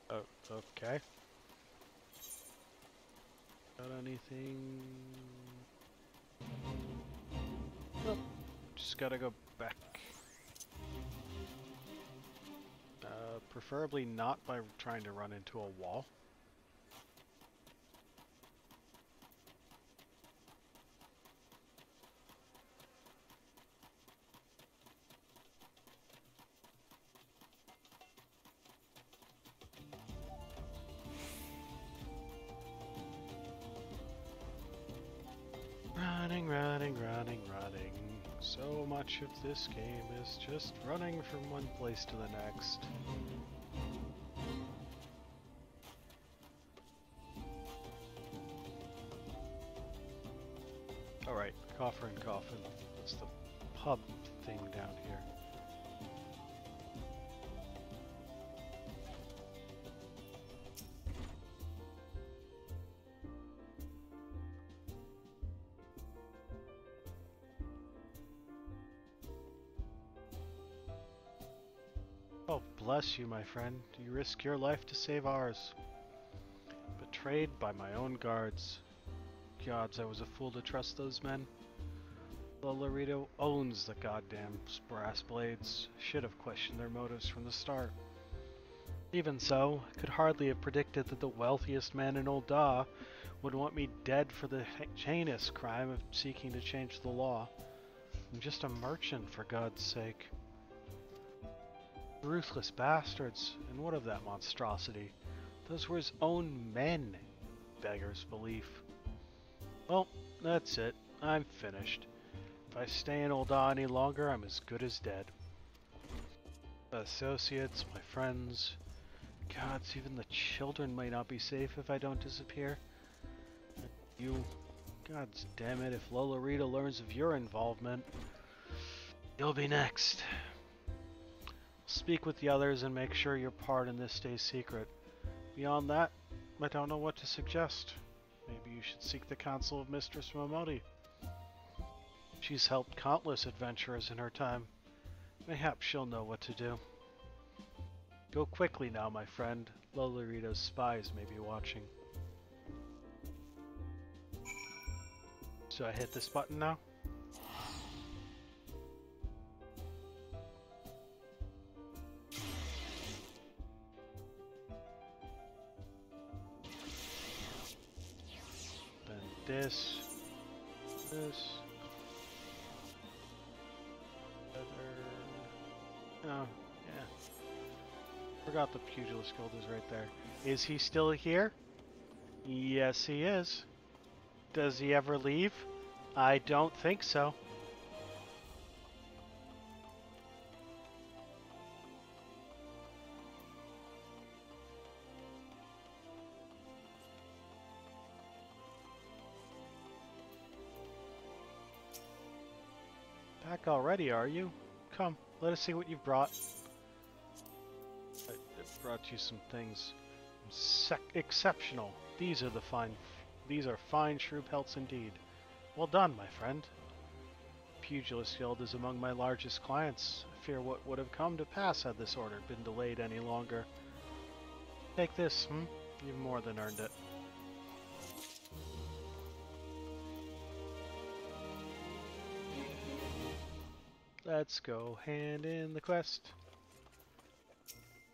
Oh, okay. Got anything? Nope. Just gotta go back. Preferably not by trying to run into a wall. Running, running, running, running. So much of this game is just running from one place to the next. Alright, Coffer and Coffin. What's the pub thing down here? Oh, bless you, my friend. You risk your life to save ours. Betrayed by my own guards. Gods, I was a fool to trust those men. Lolorito owns the goddamn brass blades. Should have questioned their motives from the start. Even so, I could hardly have predicted that the wealthiest man in Old Da would want me dead for the heinous crime of seeking to change the law. I'm just a merchant, for God's sake. Ruthless bastards, and what of that monstrosity? Those were his own men, beggar's belief. Well, that's it. I'm finished. If I stay in Old Da any longer, I'm as good as dead. My associates, my friends, gods, even the children might not be safe if I don't disappear. You, gods damn it, if Lolorito learns of your involvement, you'll be next. Speak with the others and make sure your part in this stays secret. Beyond that, I don't know what to suggest. Maybe you should seek the counsel of Mistress Momoti. She's helped countless adventurers in her time. Mayhaps she'll know what to do. Go quickly now, my friend. Lolorito's spies may be watching. So I hit this button now? Then this. Oh, yeah. Forgot the Pugilist Guild is right there. Is he still here? Yes, he is. Does he ever leave? I don't think so. Back already, are you? Come, let us see what you've brought. I brought you some things. Exceptional. These are fine shrew pelts indeed. Well done, my friend. Pugilist Guild is among my largest clients. I fear what would have come to pass had this order been delayed any longer. Take this, You've more than earned it. Let's go hand in the quest.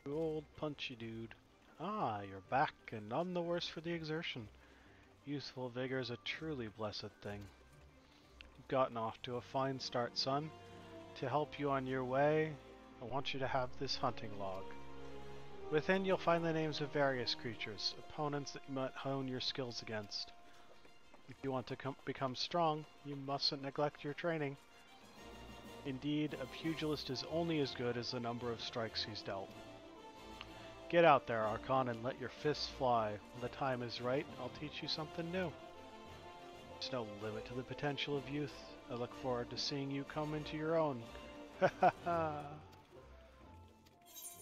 You old punchy dude. Ah, you're back, and none the worse for the exertion. Youthful vigor is a truly blessed thing. You've gotten off to a fine start, son. To help you on your way, I want you to have this hunting log. Within, you'll find the names of various creatures, opponents that you might hone your skills against. If you want to become strong, you mustn't neglect your training. Indeed, a pugilist is only as good as the number of strikes he's dealt. Get out there, Archon, and let your fists fly. When the time is right, I'll teach you something new. There's no limit to the potential of youth. I look forward to seeing you come into your own. Ha ha ha!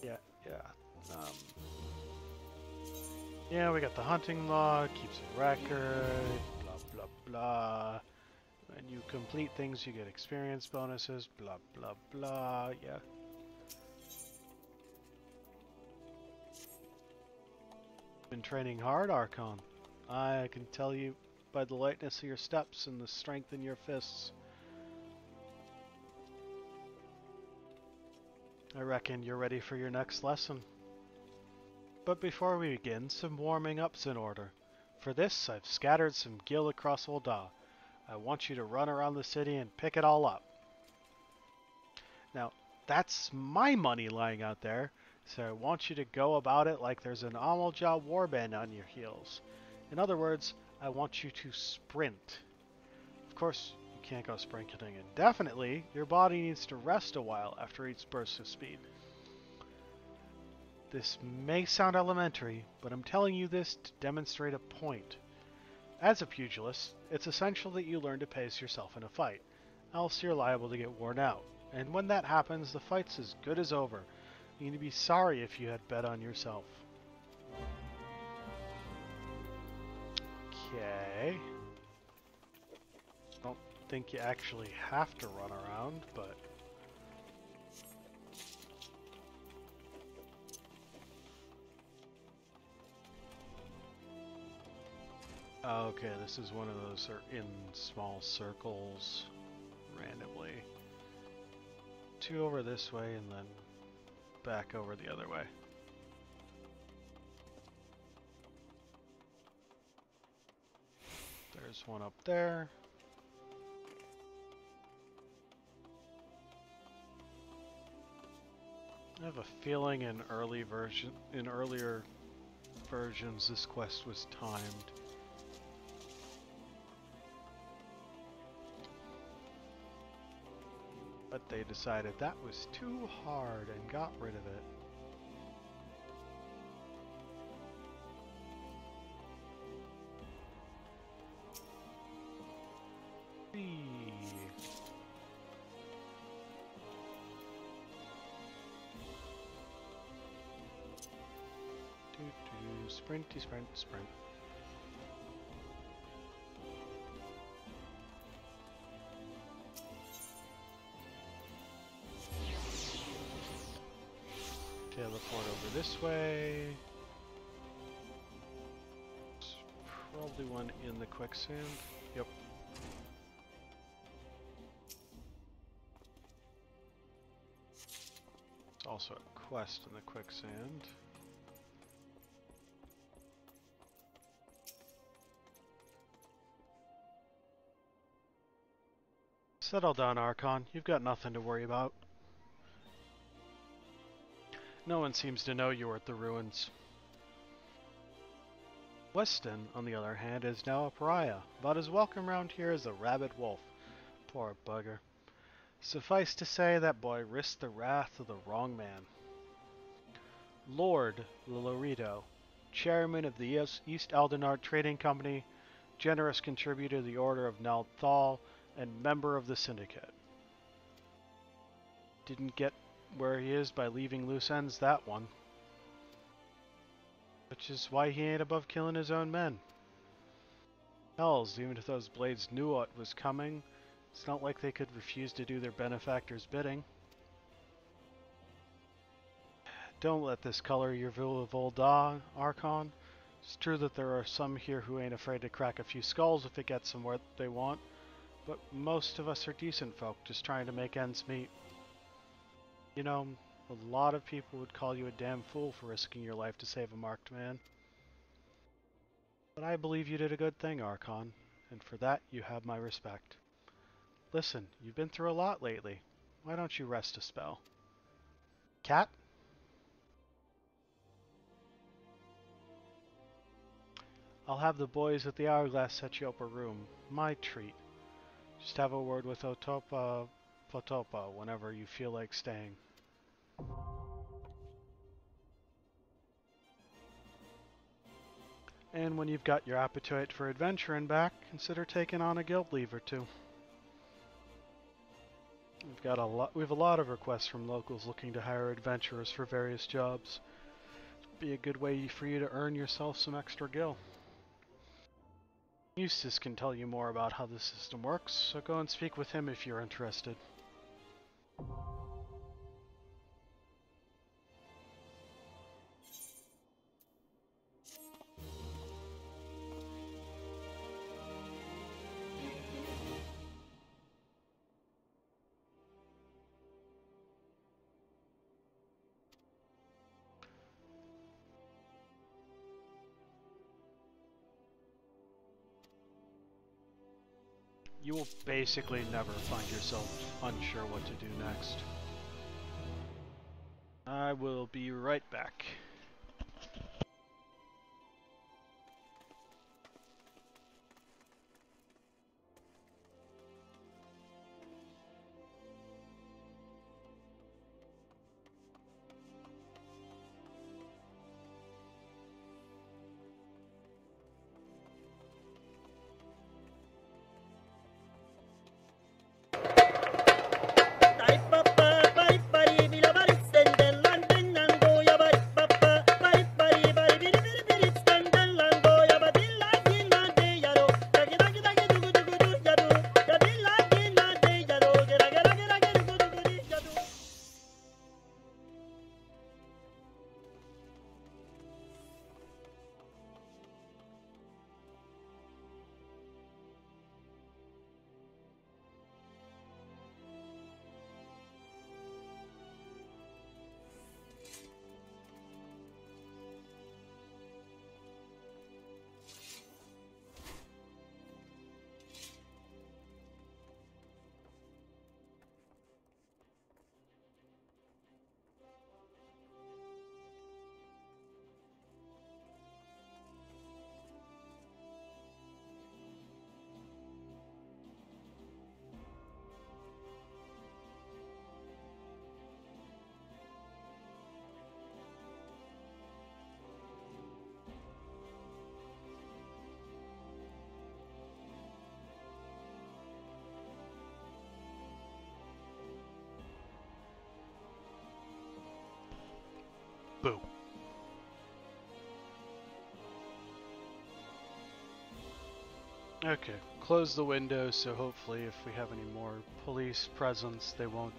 Yeah. Yeah, we got the hunting log, keeps a record, blah blah blah. When you complete things, you get experience bonuses, blah blah blah, yeah. Been training hard, Archon. I can tell you by the lightness of your steps and the strength in your fists. I reckon you're ready for your next lesson. But before we begin, some warming up's in order. For this, I've scattered some gil across Ul'dah. I want you to run around the city and pick it all up. Now, that's my money lying out there, so I want you to go about it like there's an Amalja warband on your heels. In other words, I want you to sprint. Of course, you can't go sprinting indefinitely. Your body needs to rest a while after each burst of speed. This may sound elementary, but I'm telling you this to demonstrate a point. As a pugilist, it's essential that you learn to pace yourself in a fight, else you're liable to get worn out. And when that happens, the fight's as good as over. You'd be sorry if you had bet on yourself. Okay. I don't think you actually have to run around, but... Okay, this is one of those that are in small circles randomly. 2 over this way and then back over the other way. There's one up there. I have a feeling in earlier versions this quest was timed. But they decided that was too hard and got rid of it. Sprinty, sprint, sprint. Teleport over this way. There's probably one in the quicksand. Yep. There's also a quest in the quicksand. Settle down, Archon. You've got nothing to worry about. No one seems to know you were at the ruins. Weston, on the other hand, is now a pariah, about as welcome round here as a rabid wolf. Poor bugger. Suffice to say, that boy risked the wrath of the wrong man. Lord Lorito, chairman of the East Aldenard Trading Company, generous contributor to the Order of Nalthal, and member of the Syndicate. Didn't get where he is by leaving loose ends, that one. Which is why he ain't above killing his own men. Hells, even if those blades knew what was coming, it's not like they could refuse to do their benefactor's bidding. Don't let this color your view of Ul'dah, Archon. It's true that there are some here who ain't afraid to crack a few skulls if it gets them what they want, but most of us are decent folk just trying to make ends meet. You know, a lot of people would call you a damn fool for risking your life to save a marked man. But I believe you did a good thing, Archon, and for that you have my respect. Listen, you've been through a lot lately. Why don't you rest a spell? Cat? I'll have the boys at the Hourglass set you up a room. My treat. Just have a word with Potopa whenever you feel like staying. And when you've got your appetite for adventuring back, consider taking on a guild leave or two. We have a lot of requests from locals looking to hire adventurers for various jobs. It'd be a good way for you to earn yourself some extra gil. Eustace can tell you more about how the system works, so go and speak with him if you're interested. You will basically never find yourself unsure what to do next. I will be right back. Boo. Okay, close the window so hopefully if we have any more police presence they won't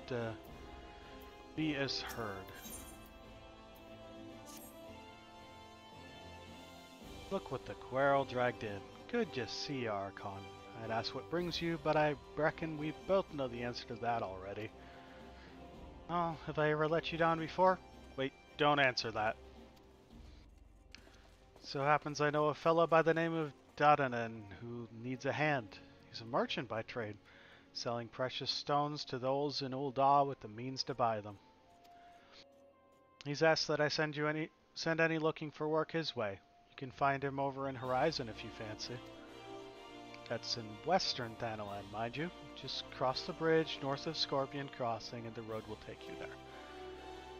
be as heard. Look what the Querl dragged in. Good to see you, Archon. I'd ask what brings you, but I reckon we both know the answer to that already. Oh, have I ever let you down before? Wait, don't answer that. So happens I know a fella by the name of Dadanen who needs a hand. He's a merchant by trade, selling precious stones to those in Ul'dah with the means to buy them. He's asked that I send any looking for work his way. You can find him over in Horizon if you fancy. That's in western Thanalan, mind you. Just cross the bridge north of Scorpion Crossing and the road will take you there.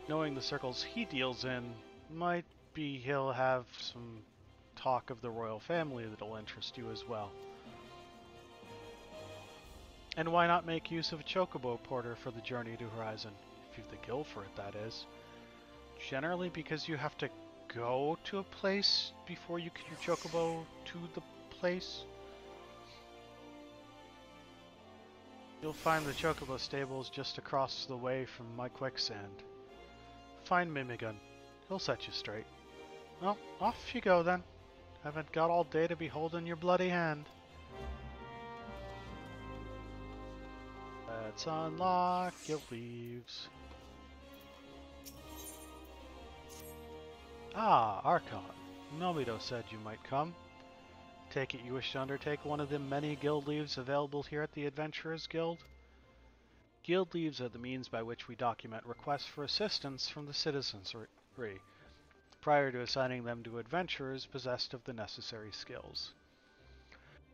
Knowing the circles he deals in, might be he'll have some talk of the royal family that'll interest you as well. And why not make use of a chocobo porter for the journey to Horizon? If you've the gil for it, that is. Generally because you have to go to a place before you can your chocobo to the place. You'll find the chocobo stables just across the way from my quicksand. Find Mimigun. He'll set you straight. Well, off you go then. Haven't got all day to be holding your bloody hand. Let's unlock guild leaves. Ah, Archon. Nomito said you might come. Take it you wish to undertake one of the many guild leaves available here at the Adventurers Guild? Guild leaves are the means by which we document requests for assistance from the citizenry, prior to assigning them to adventurers possessed of the necessary skills.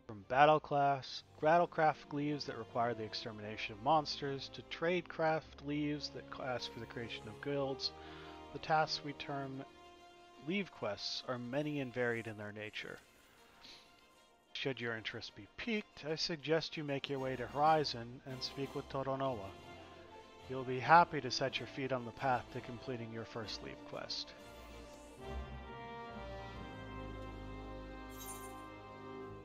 From battlecraft leaves that require the extermination of monsters, to tradecraft leaves that ask for the creation of guilds, the tasks we term leave quests are many and varied in their nature. Should your interest be piqued, I suggest you make your way to Horizon and speak with Toronoa. You'll be happy to set your feet on the path to completing your first leave quest.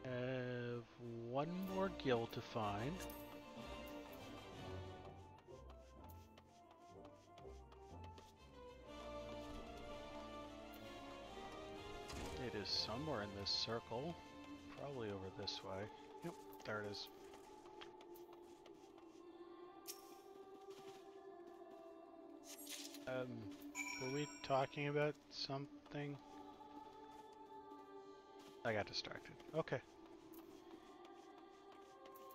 Have one more guild to find. It is somewhere in this circle. Probably over this way. Yep, there it is. Were we talking about something? I got distracted. Okay.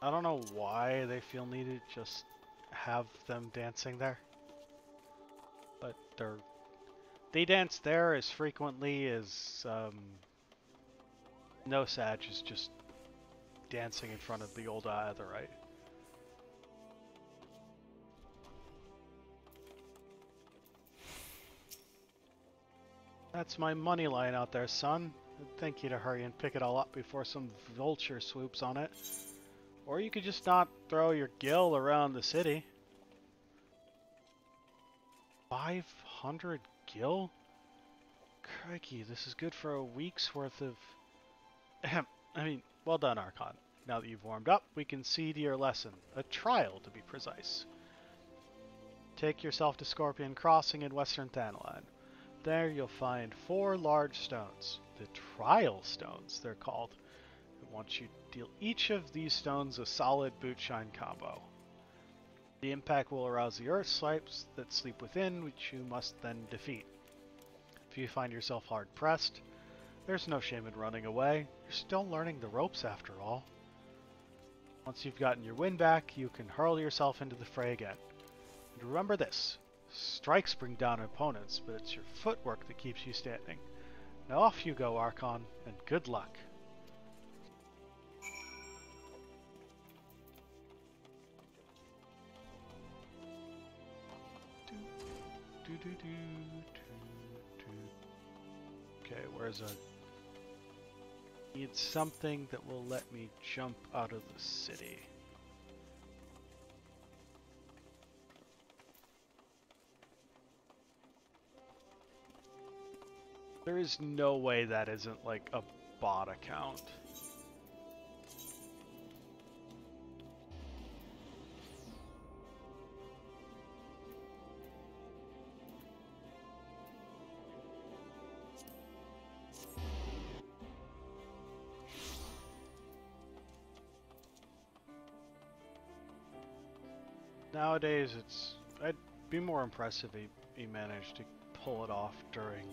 I don't know why they feel needed just have them dancing there. But they dance there as frequently as No Sag is just dancing in front of the old Aetheryte. That's my money line out there, son. I'd thank you to hurry and pick it all up before some vulture swoops on it. Or you could just not throw your gil around the city. 500 gil? Crikey, this is good for a week's worth of... I mean, well done, Archon. Now that you've warmed up, we can see to your lesson. A trial, to be precise. Take yourself to Scorpion Crossing in Western Thanalan. There you'll find 4 large stones. The Trial Stones, they're called. I want you to deal each of these stones a solid boot-shine combo. The impact will arouse the earth swipes that sleep within, which you must then defeat. If you find yourself hard-pressed, there's no shame in running away. You're still learning the ropes after all. Once you've gotten your wind back, you can hurl yourself into the fray again. And remember this, strikes bring down opponents, but it's your footwork that keeps you standing. Now off you go, Archon, and good luck. Okay, where's a... Need something that will let me jump out of the city. There is no way that isn't like a bot account. Nowadays, I'd be more impressive if he managed to pull it off during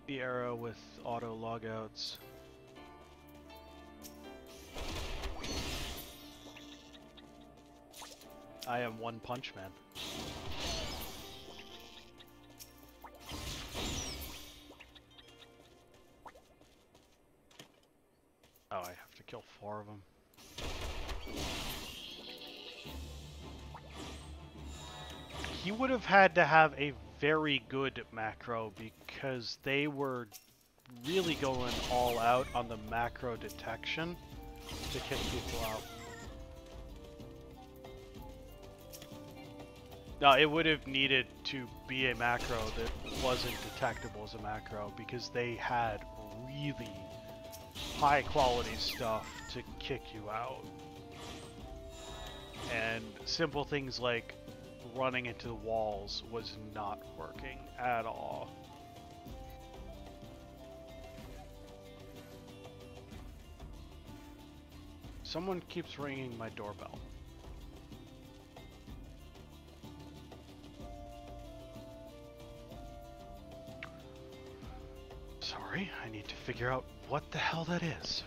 the era with auto logouts. I am One Punch Man. Oh, I have to kill 4 of them. He would have had to have a very good macro because they were really going all out on the macro detection to kick people out. No, it would have needed to be a macro that wasn't detectable as a macro because they had really high quality stuff to kick you out. And simple things like running into the walls was not working at all. Someone keeps ringing my doorbell. Sorry, I need to figure out what the hell that is.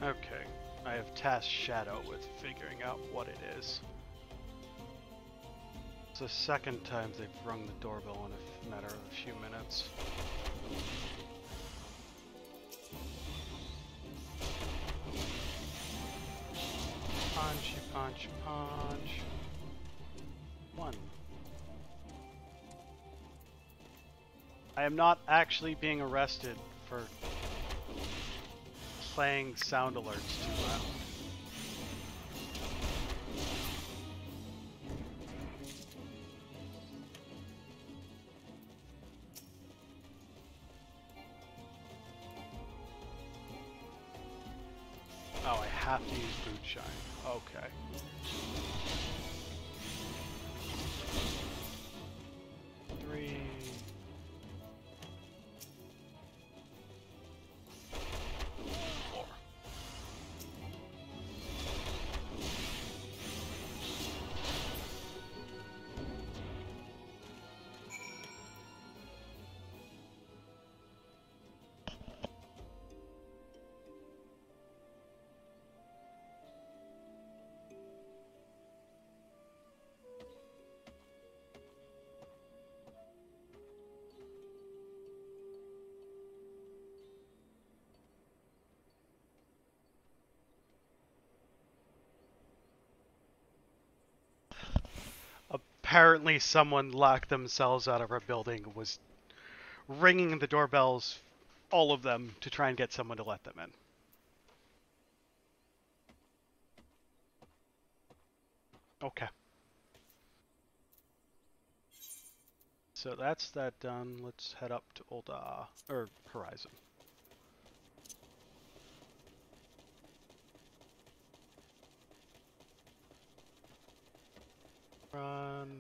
Okay, I have tasked Shadow with figuring out what it is. It's the second time they've rung the doorbell in a matter of a few minutes. Punch, punch, punch. 1. I am not actually being arrested for playing sound alerts too loud. Oh, I have to use boot shine. Okay. Three. Four. Apparently someone locked themselves out of our building, was ringing the doorbells, all of them, to try and get someone to let them in. Okay. So that's that done. Let's head up to or Horizon. Run.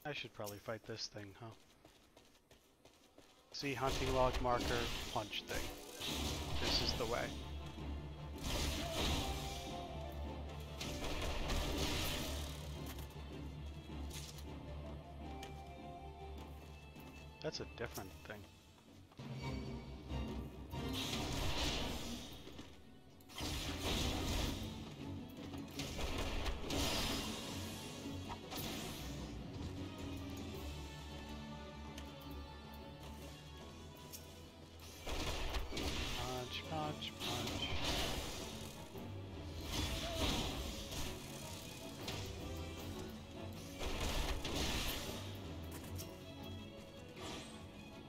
I should probably fight this thing, huh? See hunting log marker, punch thing. This is the way. That's a different thing. Punch, punch, punch.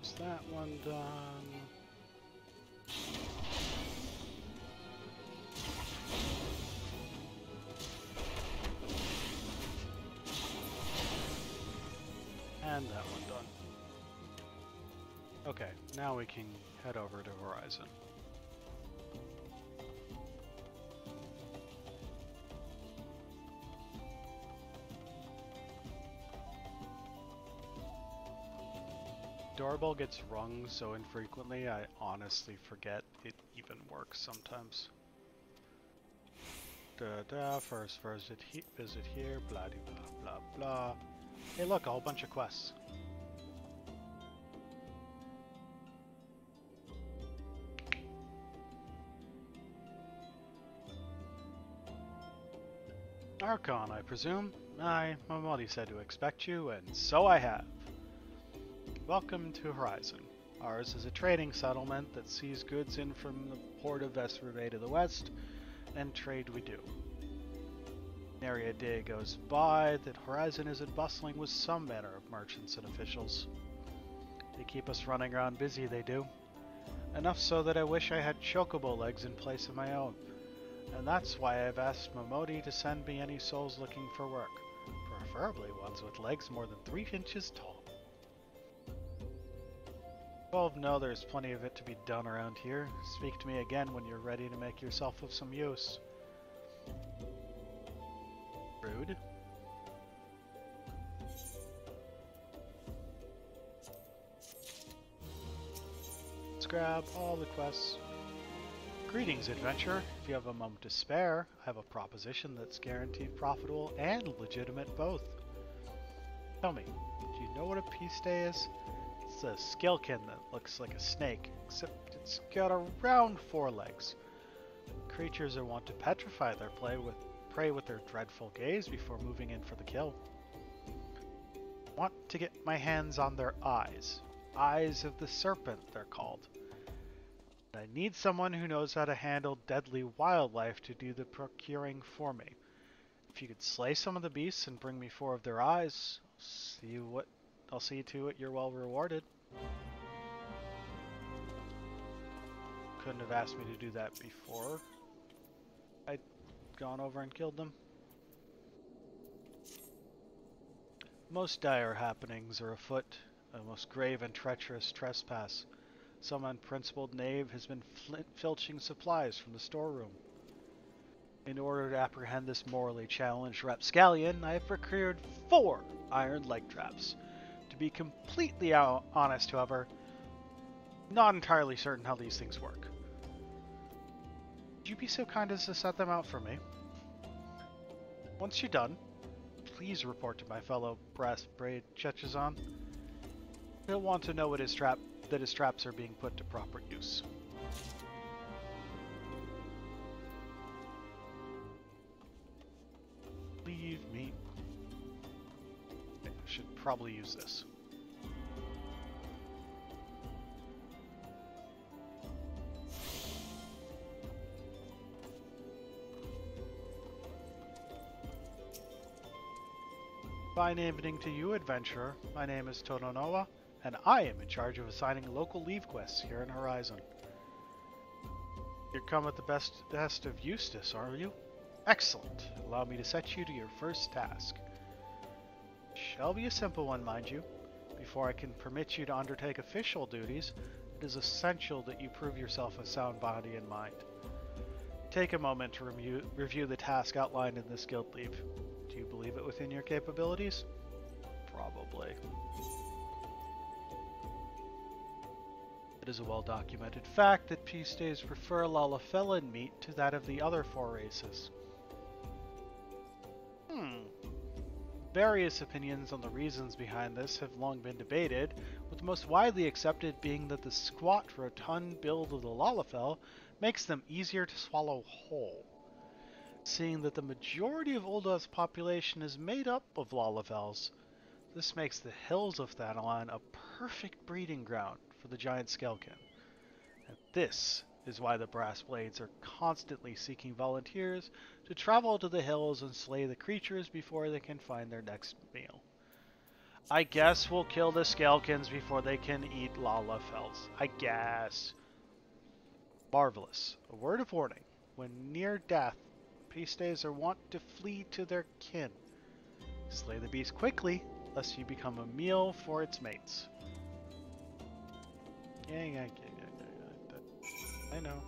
Is that one done? And that one done. Okay, now we can head over to Horizon. Doorbell gets rung so infrequently, I honestly forget it even works sometimes. First visit here, blah blah blah blah. Hey look, a whole bunch of quests. Archon, I presume? Aye, Miqo'te said to expect you, and so I have. Welcome to Horizon. Ours is a trading settlement that sees goods in from the port of FFXIV to the west, and trade we do. Nary a day goes by that Horizon isn't bustling with some manner of merchants and officials. They keep us running around busy, they do. Enough so that I wish I had chocobo legs in place of my own. And that's why I've asked Miqo'te to send me any souls looking for work, preferably ones with legs more than 3 inches tall. 12 know there's plenty of it to be done around here. Speak to me again when you're ready to make yourself of some use. Rude. Let's grab all the quests. Greetings, adventurer. If you have a moment to spare, I have a proposition that's guaranteed profitable and legitimate both. Tell me, do you know what a Miqo'te is? It's a skillkin that looks like a snake, except it's got around 4 legs. Creatures are wont to petrify their prey with their dreadful gaze before moving in for the kill. I want to get my hands on their eyes. Eyes of the serpent, they're called. I need someone who knows how to handle deadly wildlife to do the procuring for me. If you could slay some of the beasts and bring me 4 of their eyes, I'll see to it you're well rewarded. couldn't have asked me to do that before I'd gone over and killed them. Most dire happenings are afoot, a most grave and treacherous trespass. Some unprincipled knave has been filching supplies from the storeroom. In order to apprehend this morally challenged rapscallion, I have procured 4 iron leg traps. To be completely honest, however, not entirely certain how these things work. Would you be so kind as to set them out for me? Once you're done, please report to my fellow brass braid Chechazon. He'll want to know that his traps are being put to proper use. Leave me. I should probably use this. Fine evening to you, adventurer. My name is Tononoa, and I am in charge of assigning local leave quests here in Horizon. You're come at the best of Eustace, are you? Excellent. Allow me to set you to your first task. Shall be a simple one, mind you. Before I can permit you to undertake official duties, it is essential that you prove yourself of sound body and mind. Take a moment to review the task outlined in this guild leave. Do you believe it within your capabilities? Probably. It is a well-documented fact that Pistes prefer Lalafellan meat to that of the other 4 races. Various opinions on the reasons behind this have long been debated, with the most widely accepted being that the squat, rotund build of the Lalafell makes them easier to swallow whole. Seeing that the majority of Ulduat's population is made up of Lalafells, this makes the hills of Thanalan a perfect breeding ground for the giant Skelkin. And this is why the Brass Blades are constantly seeking volunteers to travel to the hills and slay the creatures before they can find their next meal. I guess we'll kill the Skelkins before they can eat Lalafells. I guess. Marvelous. A word of warning. When near death, Pistes are wont to flee to their kin. Slay the beast quickly, lest you become a meal for its mates. Yeah. I know.